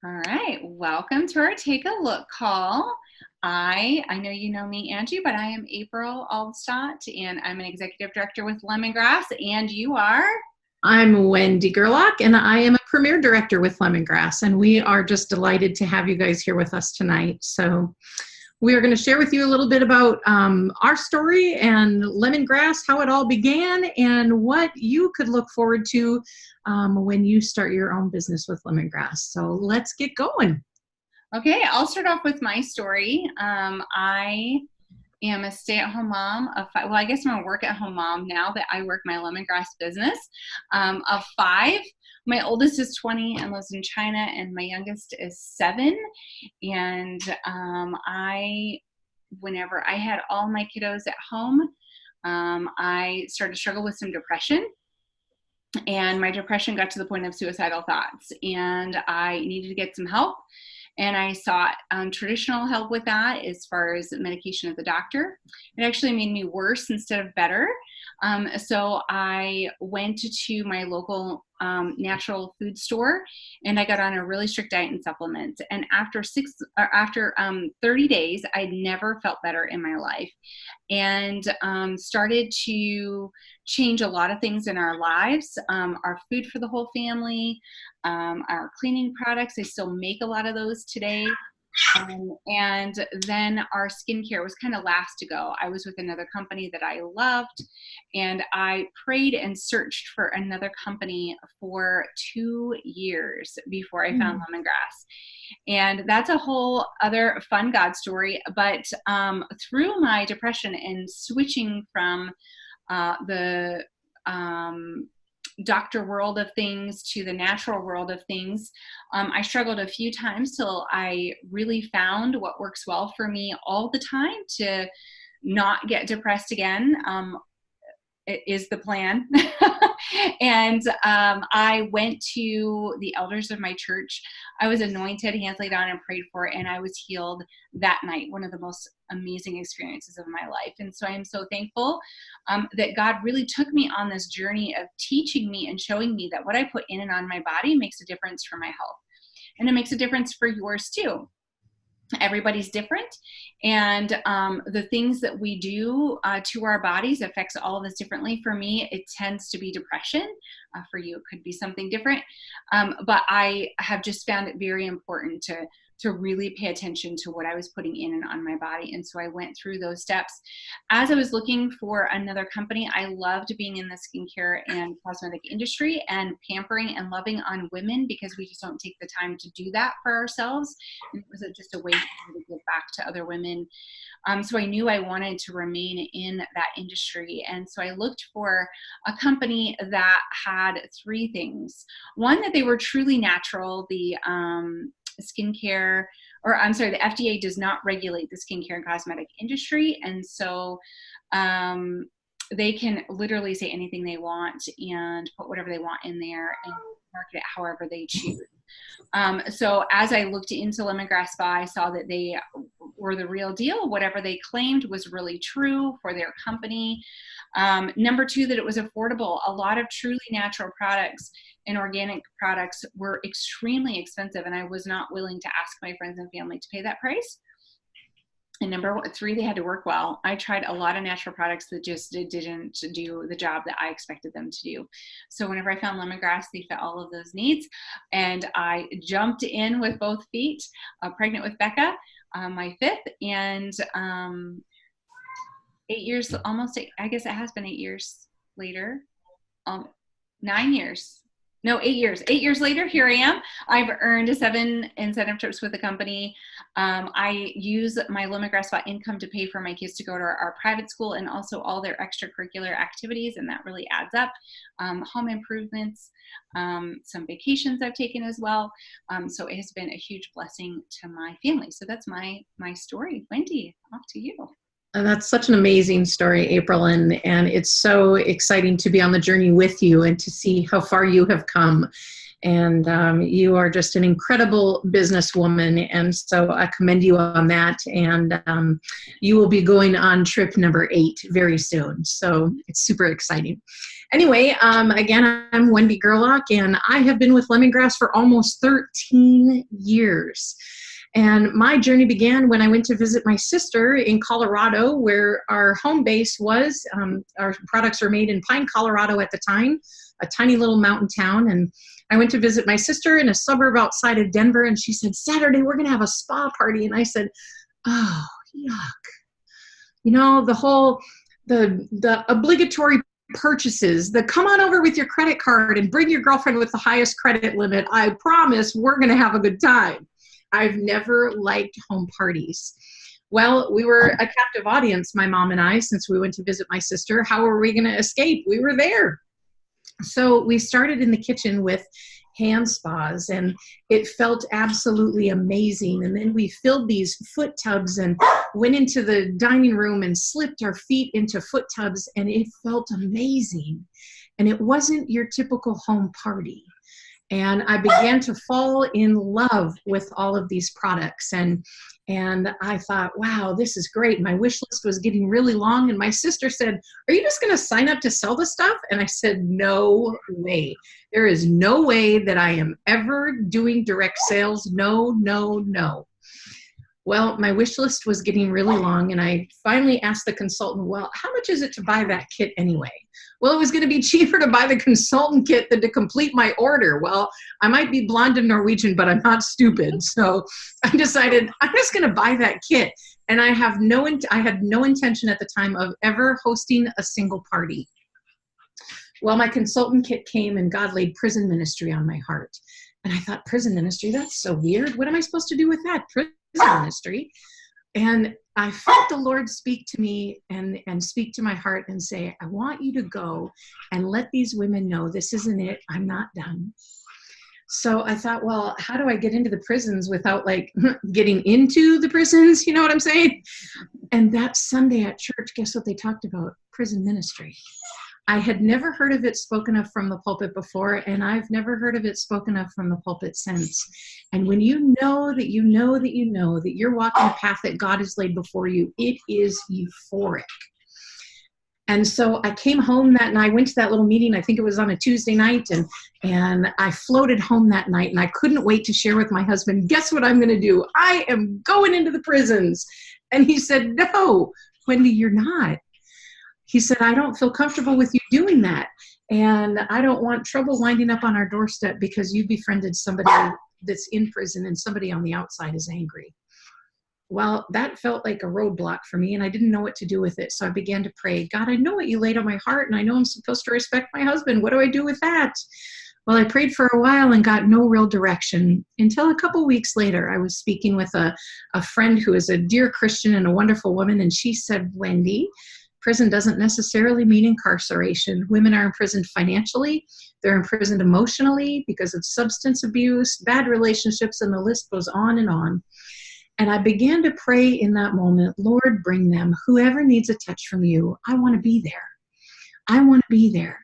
All right, welcome to our Take a Look call. I know you know me, Angie, but I am April Aldstadt, and I'm an executive director with Lemongrass, and you are? I'm Wendy Gerlach, and I am a Premier Director with Lemongrass, and we are just delighted to have you guys here with us tonight. So we are going to share with you a little bit about our story and Lemongrass, how it all began, and what you could look forward to when you start your own business with Lemongrass. So let's get going. Okay, I'll start off with my story. I am a stay-at-home mom of five. Well, I guess I'm a work-at-home mom now that I work my lemongrass business of five. My oldest is 20 and lives in China, and my youngest is 7. And whenever I had all my kiddos at home, I started to struggle with some depression. And my depression got to the point of suicidal thoughts, and I needed to get some help. And I sought traditional help with that as far as medication at the doctor. It actually made me worse instead of better. So I went to my local natural food store, and I got on a really strict diet and supplements. And after 30 days, I'd never felt better in my life, and started to change a lot of things in our lives. Our food for the whole family, our cleaning products. I still make a lot of those today. And then our skincare was kind of last to go. I was with another company that I loved, and I prayed and searched for another company for 2 years before I found Lemongrass. And that's a whole other fun God story. But through my depression and switching from the doctor world of things to the natural world of things, I struggled a few times till I really found what works well for me all the time to not get depressed again. It is the plan. And I went to the elders of my church. I was anointed, hands laid on, and prayed for, and I was healed that night. One of the most amazing experiences of my life. And so I am so thankful that God really took me on this journey of teaching me and showing me that what I put in and on my body makes a difference for my health. And it makes a difference for yours too. Everybody's different, and the things that we do to our bodies affects all of us differently. For me, it tends to be depression. For you, it could be something different. But I have just found it very important to really pay attention to what I was putting in and on my body. And so I went through those steps. As I was looking for another company, I loved being in the skincare and cosmetic industry and pampering and loving on women, because we just don't take the time to do that for ourselves. And it was just a way to give back to other women. So I knew I wanted to remain in that industry. And so I looked for a company that had 3 things. One, that they were truly natural. The skincare, or I'm sorry, the FDA does not regulate the skincare and cosmetic industry. And so they can literally say anything they want and put whatever they want in there and market it however they choose. So as I looked into Lemongrass Spa, I saw that they were the real deal. Whatever they claimed was really true for their company. Number 2, that it was affordable. A lot of truly natural products and organic products were extremely expensive, and I was not willing to ask my friends and family to pay that price. And number 3, they had to work well. I tried a lot of natural products that just didn't do the job that I expected them to do. So whenever I found Lemongrass, they fit all of those needs. And I jumped in with both feet, pregnant with Becca, my 5th, and 8 years, almost 8, I guess it has been 8 years later, 9 years. No, 8 years. 8 years later, here I am. I've earned 7 incentive trips with the company. I use my Lemongrass Spa income to pay for my kids to go to our private school and also all their extracurricular activities, and that really adds up. Home improvements, some vacations I've taken as well. So it has been a huge blessing to my family. So that's my story. Wendy, off to you. That's such an amazing story, April, and it's so exciting to be on the journey with you and to see how far you have come. And you are just an incredible businesswoman. And so I commend you on that. And you will be going on trip number 8 very soon. So it's super exciting. Anyway, again, I'm Wendy Gerlach, and I have been with Lemongrass for almost 13 years. And my journey began when I went to visit my sister in Colorado, where our home base was. Our products were made in Pine, Colorado at the time, a tiny little mountain town. And I went to visit my sister in a suburb outside of Denver, and she said, Saturday, we're going to have a spa party. And I said, oh, yuck. You know, the obligatory purchases, the come on over with your credit card and bring your girlfriend with the highest credit limit. I promise we're going to have a good time. I've never liked home parties. Well, we were a captive audience, my mom and I, since we went to visit my sister. How were we going to escape? We were there. So we started in the kitchen with hand spas, and it felt absolutely amazing. And then we filled these foot tubs and went into the dining room and slipped our feet into foot tubs, and it felt amazing. And it wasn't your typical home party. And I began to fall in love with all of these products. And I thought, wow, this is great. My wish list was getting really long. And my sister said, are you just going to sign up to sell the stuff? And I said, no way. There is no way that I am ever doing direct sales. No, no, no. Well, my wish list was getting really long, and I finally asked the consultant, well, how much is it to buy that kit anyway? Well, it was going to be cheaper to buy the consultant kit than to complete my order. Well, I might be blonde and Norwegian, but I'm not stupid. So I decided I'm just going to buy that kit. And I had no intention at the time of ever hosting a single party. Well, my consultant kit came, and God laid prison ministry on my heart. And I thought, prison ministry, that's so weird. What am I supposed to do with that? Prison ministry. And I felt the Lord speak to me and speak to my heart and say, I want you to go and let these women know this isn't it. I'm not done. So I thought, well, how do I get into the prisons without like getting into the prisons? You know what I'm saying? And that Sunday at church, guess what they talked about? Prison ministry. I had never heard of it spoken of from the pulpit before, and I've never heard of it spoken of from the pulpit since. And when you know that you know that you know that you're walking a path that God has laid before you, it is euphoric. And so I came home that night. I went to that little meeting. I think it was on a Tuesday night, and I floated home that night, and I couldn't wait to share with my husband, guess what I'm going to do? I am going into the prisons. And he said, no, Wendy, you're not. He said, I don't feel comfortable with you doing that. And I don't want trouble winding up on our doorstep because you befriended somebody that's in prison and somebody on the outside is angry. Well, that felt like a roadblock for me, and I didn't know what to do with it. So I began to pray, God, I know what you laid on my heart, and I know I'm supposed to respect my husband. What do I do with that? Well, I prayed for a while and got no real direction until a couple weeks later. I was speaking with a friend who is a dear Christian and a wonderful woman, and she said, Wendy, prison doesn't necessarily mean incarceration. Women are imprisoned financially. They're imprisoned emotionally because of substance abuse, bad relationships, and the list goes on and on. And I began to pray in that moment, Lord, bring them. Whoever needs a touch from you, I want to be there. I want to be there.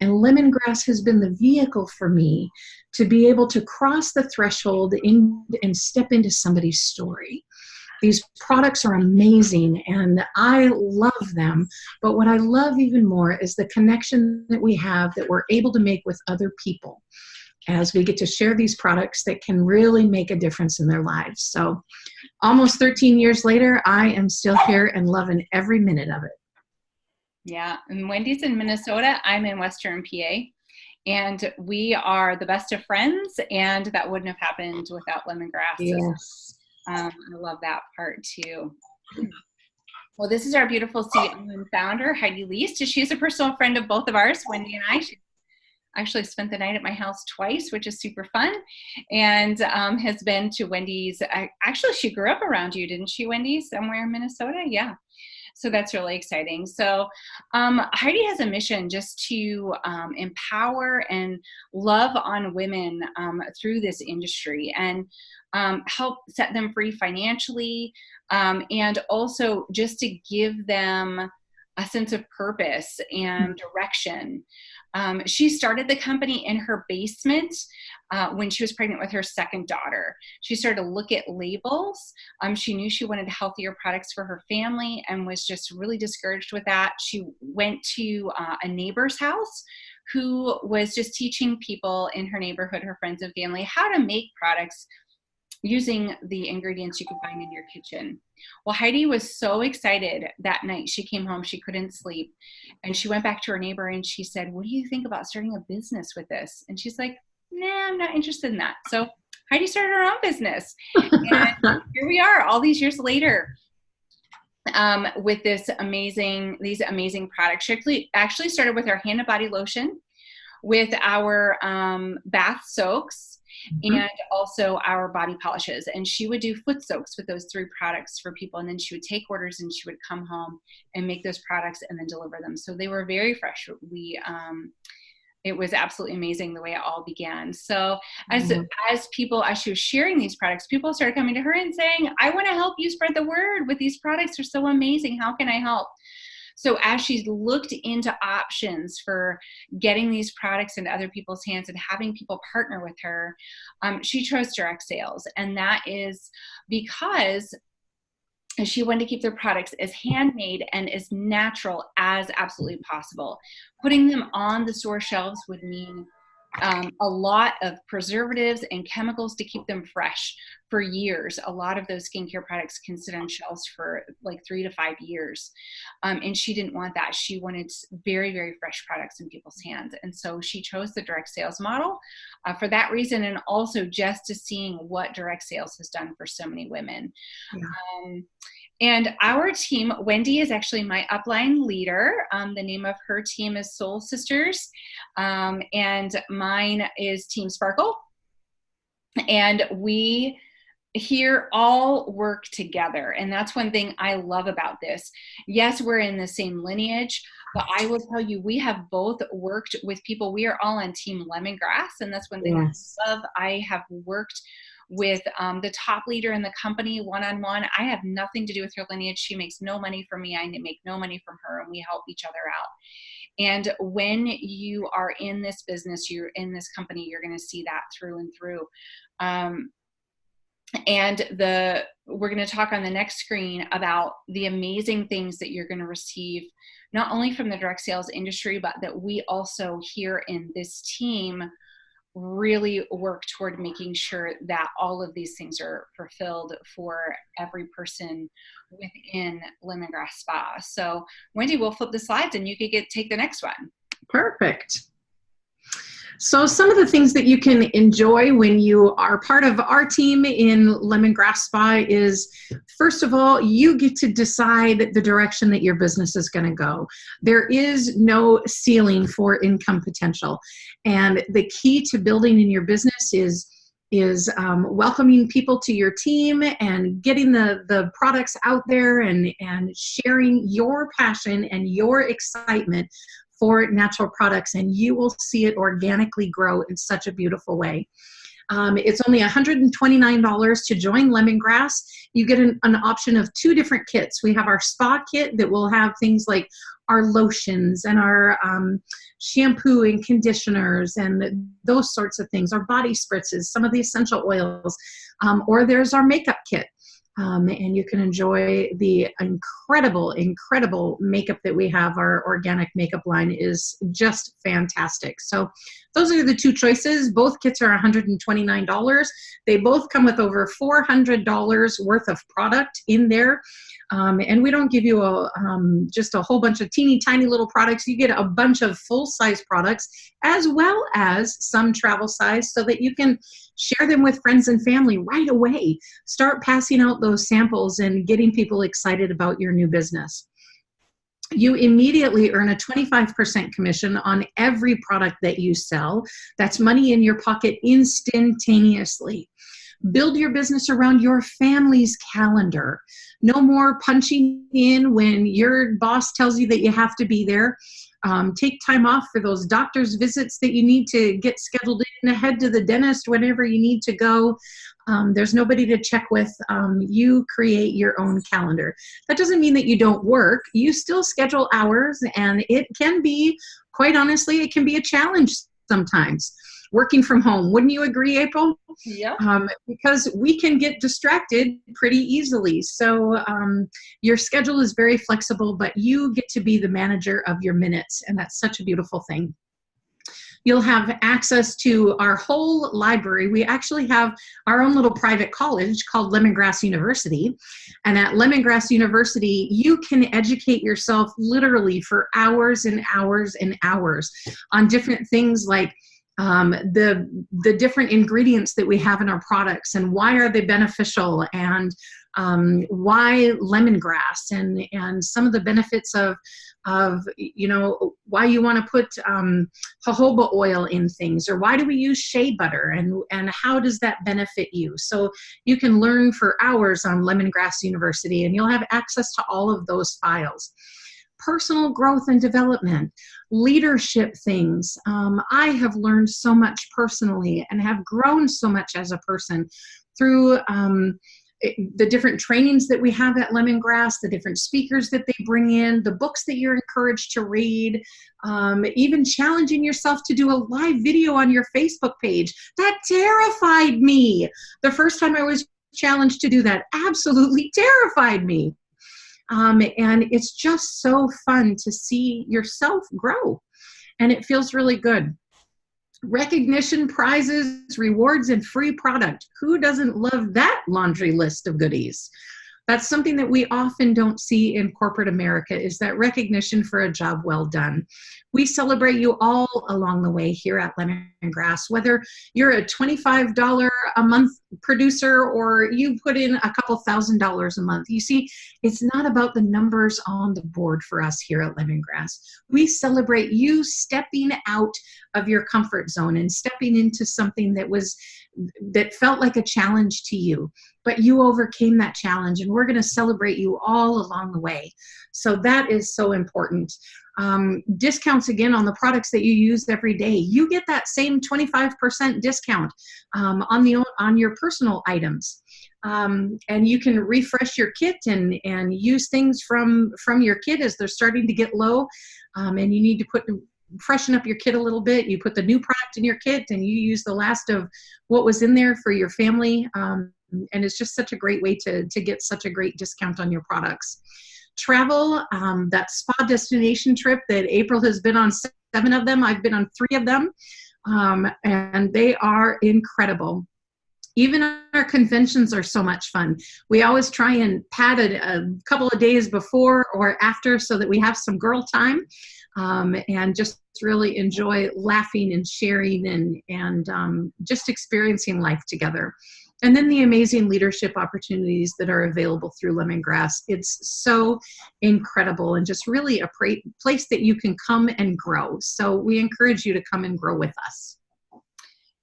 And Lemongrass has been the vehicle for me to be able to cross the threshold and step into somebody's story. These products are amazing, and I love them. But what I love even more is the connection that we have that we're able to make with other people as we get to share these products that can really make a difference in their lives. So almost 13 years later, I am still here and loving every minute of it. Yeah, and Wendy's in Minnesota. I'm in Western PA. And we are the best of friends, and that wouldn't have happened without Lemongrass. Yes. I love that part too. Well, this is our beautiful CEO and founder, Heidi Leist. She's a personal friend of both of ours, Wendy and I. She actually spent the night at my house twice, which is super fun, and has been to Wendy's. Actually, she grew up around you, didn't she, Wendy, somewhere in Minnesota? Yeah. So that's really exciting. So Heidi has a mission just to empower and love on women through this industry and help set them free financially, and also just to give them a sense of purpose and direction. She started the company in her basement when she was pregnant with her second daughter. She started to look at labels. She knew she wanted healthier products for her family and was just really discouraged with that. She went to a neighbor's house who was just teaching people in her neighborhood, her friends and family, how to make products using the ingredients you could find in your kitchen. Well, Heidi was so excited that night. She came home, she couldn't sleep. And she went back to her neighbor and she said, what do you think about starting a business with this? And she's like, nah, I'm not interested in that. So Heidi started her own business. And here we are all these years later with these amazing products. She actually started with our hand and body lotion, with our bath soaks, and also our body polishes. And she would do foot soaks with those 3 products for people. And then she would take orders and she would come home and make those products and then deliver them. So they were very fresh. It was absolutely amazing the way it all began. So as she was sharing these products, people started coming to her and saying, I want to help you spread the word with these products. They're so amazing. How can I help? So as she's looked into options for getting these products into other people's hands and having people partner with her, she chose direct sales. And that is because she wanted to keep their products as handmade and as natural as absolutely possible. Putting them on the store shelves would mean a lot of preservatives and chemicals to keep them fresh for years. A lot of those skincare products can sit on shelves for like 3 to 5 years. And she didn't want that. She wanted very, very fresh products in people's hands. And so she chose the direct sales model for that reason, and also just to seeing what direct sales has done for so many women. Yeah. And our team, Wendy is actually my upline leader. The name of her team is Soul Sisters, and mine is Team Sparkle. And we here all work together. And that's one thing I love about this. Yes, we're in the same lineage, but I will tell you, we have both worked with people. We are all on Team Lemongrass, and that's one thing I love. I have worked with the top leader in the company one-on-one. I have nothing to do with her lineage. She makes no money from me. I make no money from her, and we help each other out. And when you are in this business, you're in this company, you're going to see that through and through. And we're going to talk on the next screen about the amazing things that you're going to receive, not only from the direct sales industry, but that we also here in this team really work toward making sure that all of these things are fulfilled for every person within Lemongrass Spa. So Wendy, we'll flip the slides and you could take the next one. Perfect. So some of the things that you can enjoy when you are part of our team in Lemongrass Spa is, first of all, you get to decide the direction that your business is going to go. There is no ceiling for income potential. And the key to building in your business is welcoming people to your team and getting the products out there and sharing your passion and your excitement for natural products, and you will see it organically grow in such a beautiful way. It's only $129 to join Lemongrass. You get an option of 2 different kits. We have our spa kit that will have things like our lotions and our shampoo and conditioners and those sorts of things, our body spritzes, some of the essential oils, or there's our makeup kit. And you can enjoy the incredible makeup that we have. Our organic makeup line is just fantastic. So those are the 2 choices. Both kits are $129. They both come with over $400 worth of product in there. And we don't give you just a whole bunch of teeny tiny little products. You get a bunch of full-size products as well as some travel size so that you can share them with friends and family right away. Start passing out those samples and getting people excited about your new business. You immediately earn a 25% commission on every product that you sell. That's money in your pocket instantaneously. Build your business around your family's calendar. No more punching in when your boss tells you that you have to be there. Take time off for those doctor's visits that you need to get scheduled in, head to the dentist whenever you need to go. There's nobody to check with. You create your own calendar. That doesn't mean that you don't work. You still schedule hours, and it can be quite honestly, it can be a challenge sometimes. Working from home, wouldn't you agree, April? Yeah. Because we can get distracted pretty easily. So your schedule is very flexible, but you get to be the manager of your minutes, and that's such a beautiful thing. You'll have access to our whole library. We actually have our own little private college called Lemongrass University. And at Lemongrass University, you can educate yourself literally for hours and hours and hours on different things like the different ingredients that we have in our products and why are they beneficial, and why lemongrass, and some of the benefits of why you want to put jojoba oil in things, or why do we use shea butter, and how does that benefit you. So you can learn for hours on Lemongrass University, and you'll have access to all of those files. Personal growth and development, leadership things. I have learned so much personally and have grown so much as a person through the different trainings that we have at Lemongrass, the different speakers that they bring in, the books that you're encouraged to read, even challenging yourself to do a live video on your Facebook page. That terrified me. The first time I was challenged to do that absolutely terrified me. And it's just so fun to see yourself grow, and it feels really good. Recognition, prizes, rewards, and free product. Who doesn't love that laundry list of goodies? That's something that we often don't see in corporate America, is that recognition for a job well done. We celebrate you all along the way here at Lemongrass, whether you're a $25 a month producer or you put in a couple $1,000s a month. You see, it's not about the numbers on the board for us here at Lemongrass. We celebrate you stepping out of your comfort zone and stepping into something that felt like a challenge to you, but you overcame that challenge, and we're going to celebrate you all along the way. So that is so important. Discounts again on the products that you use every day. You get that same 25% discount on your personal items. And you can refresh your kit and use things from your kit as they're starting to get low, and you need to freshen up your kit a little bit. You put the new product in your kit and you use the last of what was in there for your family. And it's just such a great way to get such a great discount on your products. Travel, that spa destination trip that April has been on 7 of them. I've been on 3 of them. And they are incredible. Even our conventions are so much fun. We always try and pad a couple of days before or after so that we have some girl time, and just really enjoy laughing and sharing and just experiencing life together. And then the amazing leadership opportunities that are available through Lemongrass. It's so incredible and just really a place that you can come and grow. So we encourage you to come and grow with us.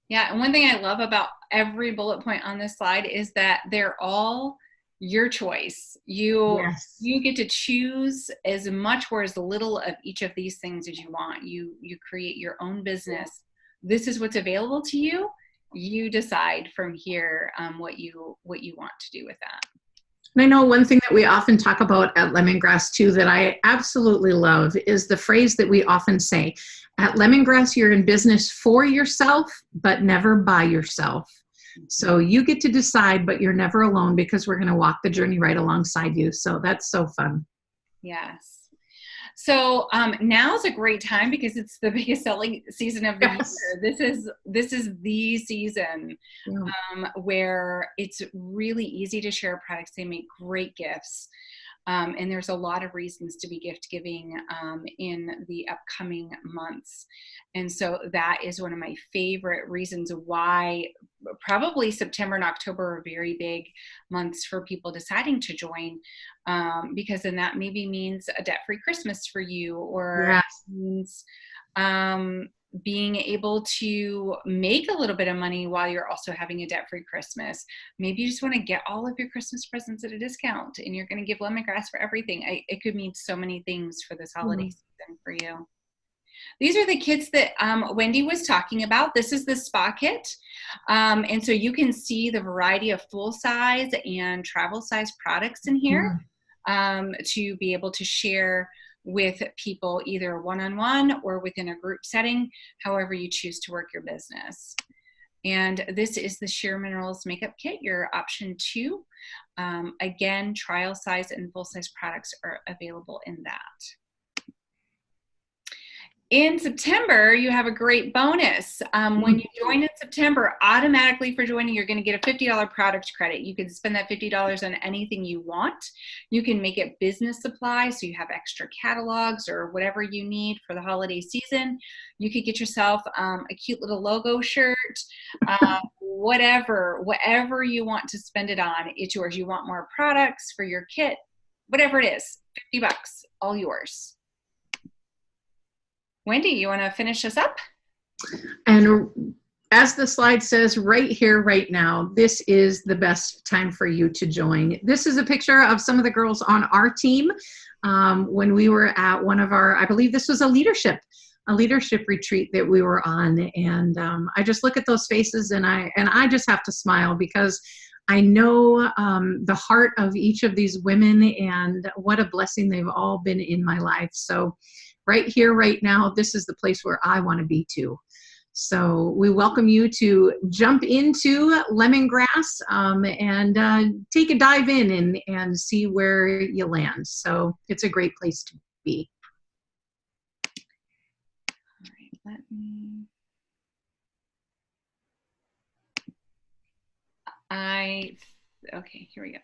Yeah, and one thing I love about every bullet point on this slide is that they're all your choice. You get to choose as much or as little of each of these things as you want. You create your own business. This is what's available to you. You decide from here what you want to do with that. And I know one thing that we often talk about at Lemongrass too that I absolutely love is the phrase that we often say, at Lemongrass, you're in business for yourself, but never by yourself. So you get to decide, but you're never alone because we're going to walk the journey right alongside you. So that's so fun. Yes. So now's a great time because it's the biggest selling season of the year. This is the season where it's really easy to share products. They make great gifts. And there's a lot of reasons to be gift giving in the upcoming months. And so that is one of my favorite reasons why probably September and October are very big months for people deciding to join, because then that maybe means a debt-free Christmas for you, or means being able to make a little bit of money while you're also having a debt-free Christmas. Maybe you just want to get all of your Christmas presents at a discount and you're going to give Lemongrass for everything. It could mean so many things for this holiday season for you. These are the kits that Wendy was talking about. This is the spa kit. And so you can see the variety of full size and travel size products in here to be able to share with people, either one-on-one or within a group setting, however you choose to work your business. And this is the Sheer Minerals Makeup Kit, your option 2. Again, trial size and full size products are available in that. In September, you have a great bonus. When you join in September, automatically for joining, you're going to get a $50 product credit. You can spend that $50 on anything you want. You can make it business supplies, so you have extra catalogs or whatever you need for the holiday season. You could get yourself a cute little logo shirt, whatever you want to spend it on, it's yours. You want more products for your kit, whatever it is, $50, all yours. Wendy, you want to finish us up? And as the slide says, right here, right now, this is the best time for you to join. This is a picture of some of the girls on our team when we were at one of our, I believe this was a leadership retreat that we were on. And I just look at those faces and I just have to smile, because I know the heart of each of these women and what a blessing they've all been in my life. So right here, right now, this is the place where I want to be too. So we welcome you to jump into Lemongrass and take a dive in and see where you land. So it's a great place to be. All right, okay, here we go.